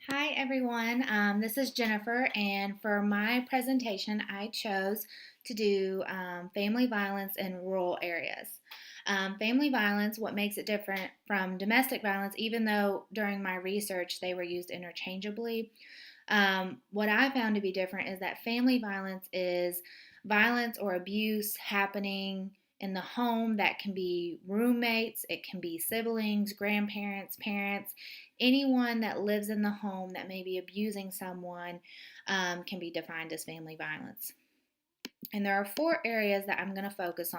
Hi everyone, this is Jennifer, and for my presentation, I chose to do family violence in rural areas. Family violence, what makes it different from domestic violence, even though during my research they were used interchangeably, what I found to be different is that family violence is violence or abuse happening in the home that can be roommates, it can be siblings, grandparents, parents, anyone that lives in the home that may be abusing someone can be defined as family violence. And there are four areas that I'm going to focus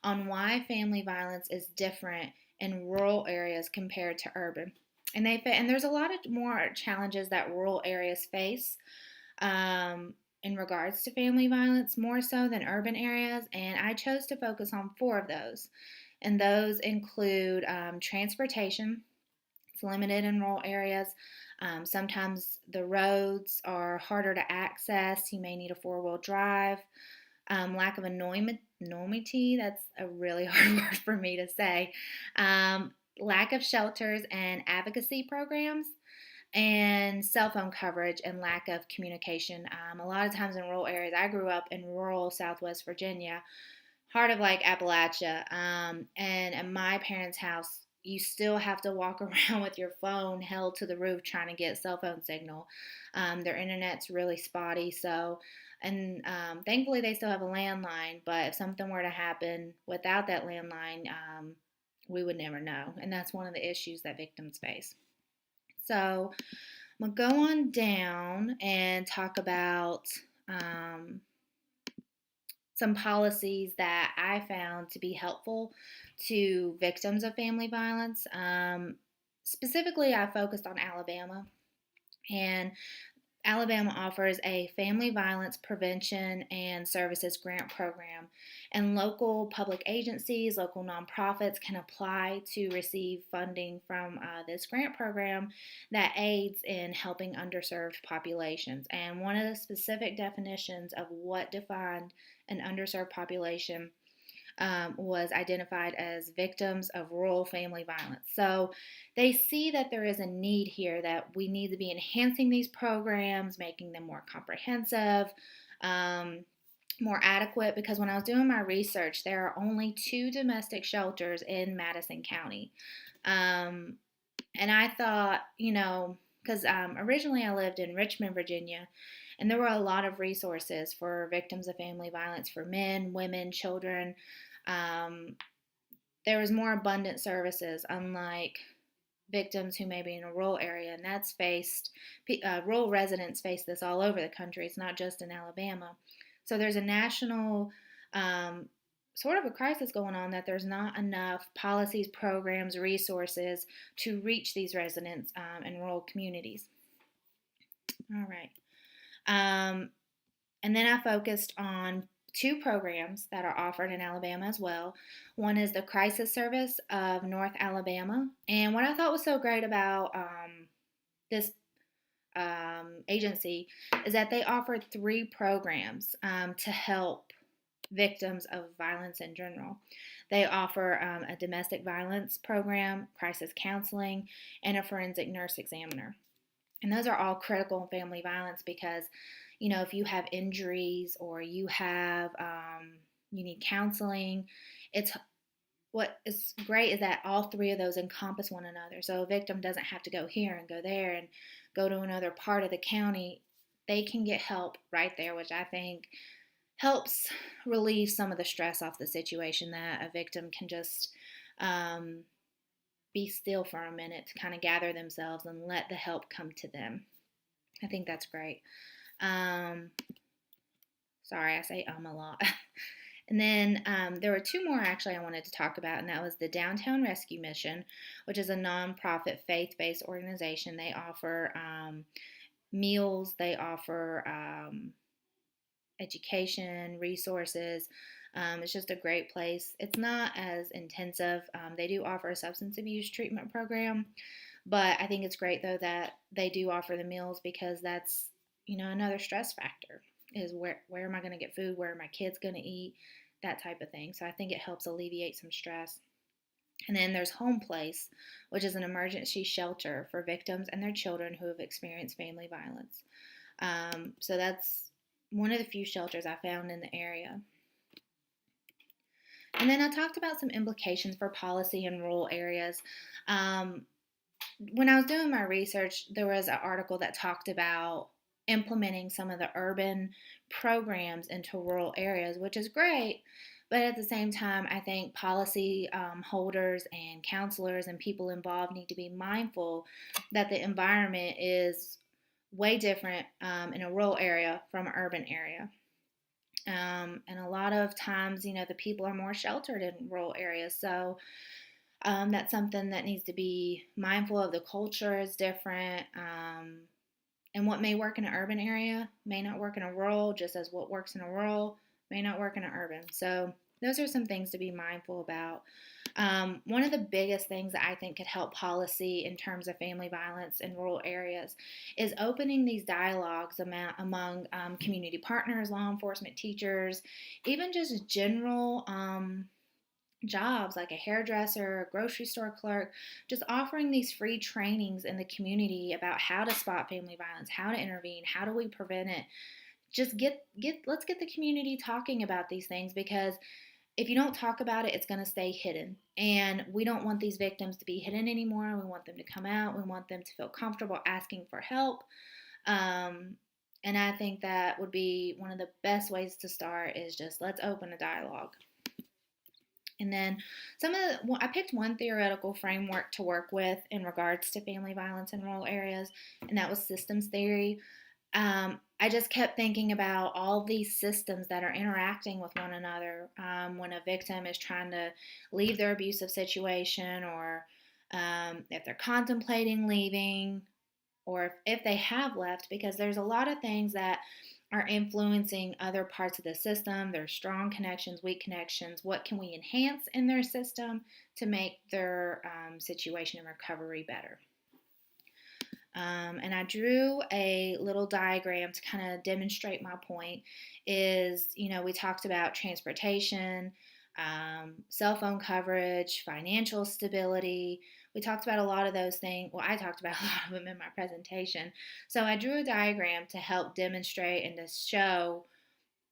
on why family violence is different in rural areas compared to urban. And there's a lot of more challenges that rural areas face in regards to family violence, more so than urban areas. And I chose to focus on four of those. And those include transportation. It's limited in rural areas. Sometimes the roads are harder to access. You may need a four-wheel drive. Lack of anonymity, that's a really hard word for me to say. Lack of shelters and advocacy programs, and cell phone coverage and lack of communication. A lot of times in rural areas, I grew up in rural Southwest Virginia, heart of like Appalachia, and at my parents' house, you still have to walk around with your phone held to the roof trying to get cell phone signal. Their internet's really spotty, so and thankfully they still have a landline. But if something were to happen without that landline, we would never know, and that's one of the issues that victims face. So I'm gonna go on down and talk about um, some policies that I found to be helpful to victims of family violence. Specifically, I focused on Alabama, and Alabama offers a family violence prevention and services grant program, and local public agencies, local nonprofits can apply to receive funding from this grant program that aids in helping underserved populations. And one of the specific definitions of what defined an underserved population was identified as victims of rural family violence. So they see that there is a need here, that we need to be enhancing these programs, making them more comprehensive, um, more adequate, because when I was doing my research, there are only two domestic shelters in Madison County. Um, and I thought, because originally I lived in Richmond, Virginia, and there were a lot of resources for victims of family violence for men, women, children. Um, there was more abundant services, unlike victims who may be in a rural area, and that's faced, rural residents face this all over the country. It's not just in Alabama. So there's a national um, sort of a crisis going on, that there's not enough policies, programs, resources to reach these residents in rural communities. All right. Um, and then I focused on two programs that are offered in Alabama as well. One is the Crisis Service of North Alabama. And what I thought was so great about this agency is that they offered three programs to help victims of violence in general. They offer a domestic violence program, crisis counseling, and a forensic nurse examiner. And those are all critical in family violence because, if you have injuries or you need counseling, it's what is great is that all three of those encompass one another. So a victim doesn't have to go here and go there and go to another part of the county. They can get help right there, which I think helps relieve some of the stress off the situation, that a victim can just um, be still for a minute to kind of gather themselves and let the help come to them. I think that's great. Um, Sorry, I say a lot. And then there were two more actually I wanted to talk about, and that was the Downtown Rescue Mission, which is a nonprofit faith based organization. They offer meals, they offer education, resources. It's just a great place. It's not as intensive. They do offer a substance abuse treatment program, but I think it's great though that they do offer the meals, because that's another stress factor is where am I going to get food? Where are my kids going to eat? That type of thing. So I think it helps alleviate some stress. And then there's Home Place, which is an emergency shelter for victims and their children who have experienced family violence. So that's one of the few shelters I found in the area. And then I talked about some implications for policy in rural areas. Um, when I was doing my research, there was an article that talked about implementing some of the urban programs into rural areas, which is great. But at the same time, I think policy holders and counselors and people involved need to be mindful that the environment is way different in a rural area from an urban area. And a lot of times, the people are more sheltered in rural areas. So that's something that needs to be mindful of. The culture is different. And what may work in an urban area may not work in a rural, just as what works in a rural may not work in an urban. So those are some things to be mindful about. One of the biggest things that I think could help policy in terms of family violence in rural areas is opening these dialogues among community partners, law enforcement, teachers, even just general jobs like a hairdresser, a grocery store clerk, just offering these free trainings in the community about how to spot family violence, how to intervene, how do we prevent it. Just let's get the community talking about these things, because if you don't talk about it, it's going to stay hidden. And we don't want these victims to be hidden anymore. We want them to come out. We want them to feel comfortable asking for help. And I think that would be one of the best ways to start, is just let's open a dialogue. And then I picked one theoretical framework to work with in regards to family violence in rural areas, and that was systems theory. I just kept thinking about all these systems that are interacting with one another when a victim is trying to leave their abusive situation, or if they're contemplating leaving, or if they have left, because there's a lot of things that are influencing other parts of the system. There's strong connections, weak connections. What can we enhance in their system to make their situation and recovery better? And I drew a little diagram to kind of demonstrate my point. We talked about transportation, cell phone coverage, financial stability. We talked about a lot of those things. Well, I talked about a lot of them in my presentation. So I drew a diagram to help demonstrate and to show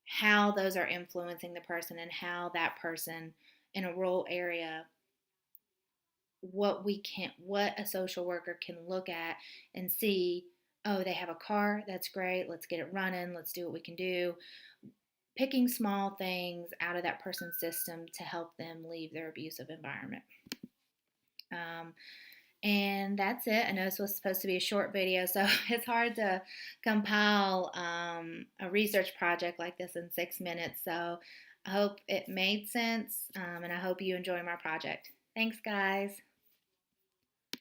how those are influencing the person, and how that person in a rural area, what a social worker can look at and see. Oh, they have a car, that's great, let's get it running, let's do what we can do. Picking small things out of that person's system to help them leave their abusive environment. um, and that's it. I know this was supposed to be a short video, so it's hard to compile a research project like this in 6 minutes. So I hope it made sense, and I hope you enjoy my project. Thanks, guys.